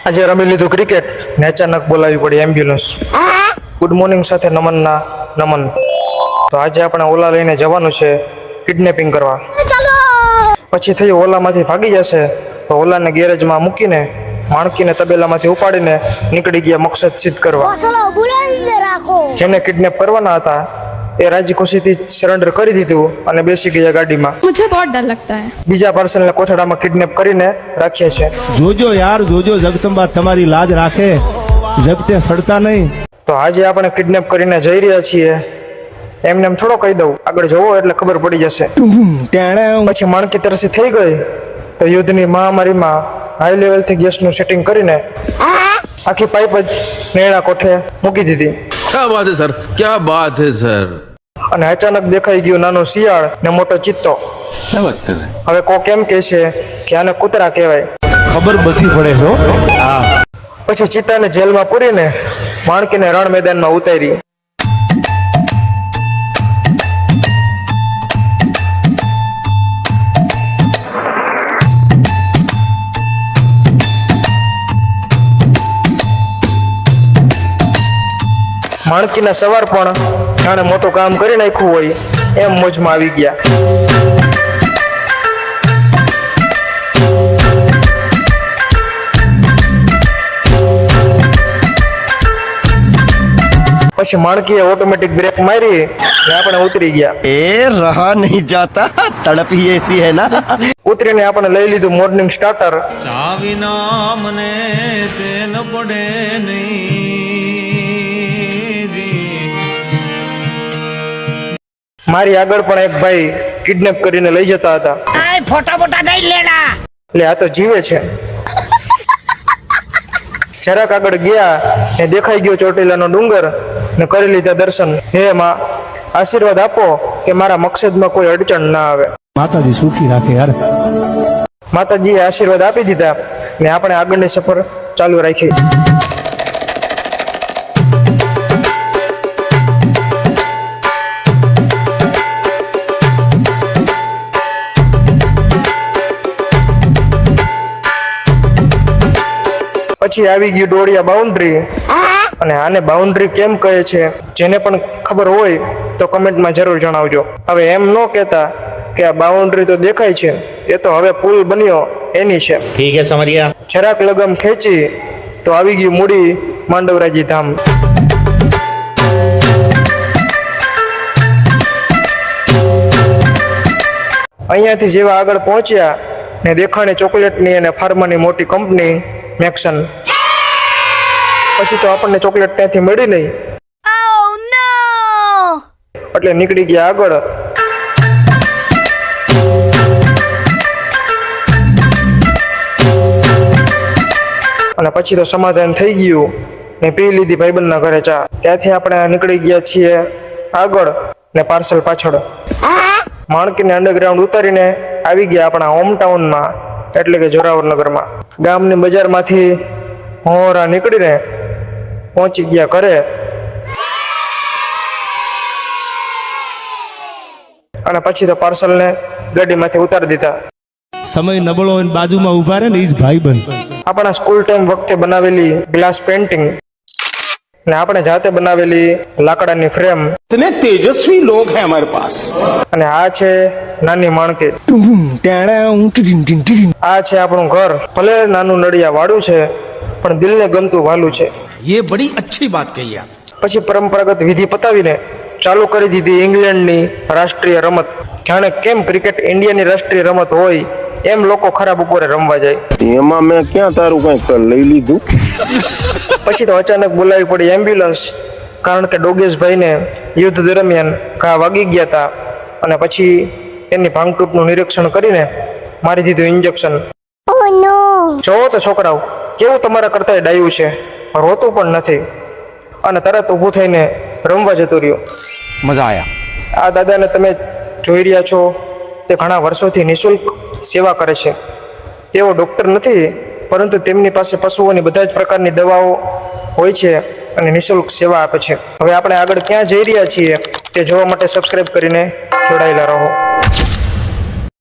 આજે રમી લીધું ક્રિકેટ ને અચાનક બોલાવી પડી એમ્બ્યુલન્સ. ગુડ મોર્નિંગ સાથે નમનના નમન. તો આજે આપણે ઓલા લઈને જવાનું છે કિડનેપિંગ કરવા. પછી થયું ઓલામાંથી ભાગી જશે તો ઓલાને ગેરેજમાં મૂકીને માણકીને તબેલામાંથી ઉપાડીને નીકળી ગયા મકસદ સિદ્ધ કરવા. જેમને કિડનેપ કરવાના હતા એ રાજી ખુશીથી સરેન્ડર કરી દીધું અને બેસી ગયા ગાડીમાં. मुझे बहुत डर लगता है. બીજા પાર્સલને કોથળામાં કિડનેપ કરીને રાખ્યા છે. જોજો યાર જોજો, જગદંબા તમારી લાજ રાખે, જગતે સડતા નહીં. તો આજે આપણે કિડનેપ કરીને જઈ રહ્યા છીએ. એમને એમ થોડો કહી દઉં, આગળ જોવો એટલે ખબર પડી જશે. પછી માણકી તરસી થઈ ગઈ તો યુદ્ધની મહામારીમાં હાઈ લેવલથી ગેસનું સેટિંગ કરીને આખી પાઇપ જ નેણા કોઠે મૂકી દીધી. क्या बात है सर, क्या बात है सर. અને અચાનક દેખાઈ ગયું નાનો શિયાળ ને મોટો ચિત્તો. क्या बात कर रहे हैं. હવે કો કેમ કહે છે કે આને કૂતરા કહેવાય. ખબર બધી પડે છો. હા, પછી ચિત્તાને જેલમાં પૂરીને માણકીને રણ મેદાનમાં ઉતારી. માણકીના સવાર પણ જાણે મોટું કામ કરી નાખ્યું હોય એમ મોજમાં આવી ગયા. પછી માણકીએ ઓટોમેટિક બ્રેક મારી ને આપણે ઉતરી ગયા. ए रहा नहीं जाता, तड़प ही ऐसी है ना. ઉતરીને આપણે લઈ લીધું મોર્નિંગ સ્ટાર્ટર. ચાવીના મને ચેન પડે નહીં જી. મારી આગળ પણ એક ભાઈ કિડનેપ કરીને લઈ જતા હતા. ફોટા ફોટા નહીં લેના. એટલે આ તો જીવે છે. જરાક આગળ ગયા ને દેખાઈ ગયો ચોટીલાનો ડુંગર ને કરી લીધા દર્શન. હે માં, આશીર્વાદ આપો કે મારા મકસદમાં કોઈ અડચણ ના આવે. માતાજી સુખી રાખે યાર. માતાજીએ આશીર્વાદ આપી દીધા ને આપણે આગળની સફર ચાલુ રાખી. પછી આવી ગયું ડોળિયા બાઉન્ડ્રી. અને આને બાઉન્ડ્રી કેમ કહે છે, જેને પણ ખબર હોય તો કમેન્ટમાં જરૂર જણાવજો. હવે એમ ન કહેતા કે આ બાઉન્ડ્રી તો દેખાય છે, એ તો હવે પુલ બન્યો એની છે. ठीक है समझ गया. જરાક લગમ ખેંચી તો આવી ગયું મૂડી માંડવરાજી ધામ. અહીંયાથી જેવા આગળ પહોંચ્યા ને દેખાણી ચોકલેટની અને ફાર્માની મોટી કંપની મેક્સન. પછી તો આપણને ચોકલેટ ત્યાંથી મળી નહીં એટલે નીકળી ગયા આગળ. અને પછી તો સમાધાન થઈ ગયું ને પી લીધી ભાઈબંધના ઘરે ચા. ત્યાંથી આપણે નીકળી ગયા છીએ આગળ ને પાર્સલ પાછળ. માણકીને અંડરગ્રાઉન્ડ ઉતારીને આવી ગયા આપણા હોમટાઉનમાં એટલે કે જોરાવરનગરમાં. ગામની બજારમાંથી હોરા નીકળીને પહોંચી ગયા ઘરે. અને પછી તો પાર્સલને ગાડીમાંથી ઉતારી દીધા. સમય નબળો હોય ને બાજુમાં ઉભા રહે ને એ જ ભાઈબંધ. આપણા સ્કૂલ ટાઈમ વખતે બનાવેલી ગ્લાસ પેઇન્ટિંગ ને આપણે જાતે બનાવેલી લાકડાની ફ્રેમ. इतने तेजस्वी लोग हैं हमारे पास. અને આ છે નાની માણકી. આ છે આપણું ઘર. ભલે નાનું નડિયા વાળું છે પણ દિલને ગમતું વાલું છે. ये बड़ी अच्छी बात कही आप. પછી પરંપરાગત વિધિ પતાવીને ચાલુ કરી દીધી ઇંગ્લેન્ડની રાષ્ટ્રીય રમત. જાણે કેમ ક્રિકેટ ઇન્ડિયાની રાષ્ટ્રીય રમત હોય એમ લોકો ખરાબ બપોરે રમવા જાય. એમાં મેં ક્યાં તારું કંઈક લઈ લીધું. પછી તો અચાનક બોલાવી પડી એમ્બ્યુલન્સ, કારણ કે ડોગેશભાઈને યુદ્ધ દરમિયાન ઘા વાગી ગયા હતા. અને પછી એની ભાંગતૂટનું નિરીક્ષણ કરીને મારી દીધું ઇન્જેક્શન. જોવો તો છોકરાઓ કેવું તમારા કરતા ડાયું છે, રોતું પણ નથી અને તરત ઊભું થઈને રમવા જતું રહ્યું. मजा आया. આ દાદાને તમે જોઈ રહ્યા છો તે ઘણા વર્ષોથી નિઃશુલ્ક સેવા કરે છે. તેઓ ડૉક્ટર નથી, પરંતુ તેમની પાસે પશુઓની બધા જ પ્રકારની દવાઓ હોય છે અને નિઃશુલ્ક સેવા આપે છે. હવે આપણે આગળ ક્યાં જઈ રહ્યા છીએ તે જોવા માટે સબસ્ક્રાઇબ કરીને જોડાયેલા રહો.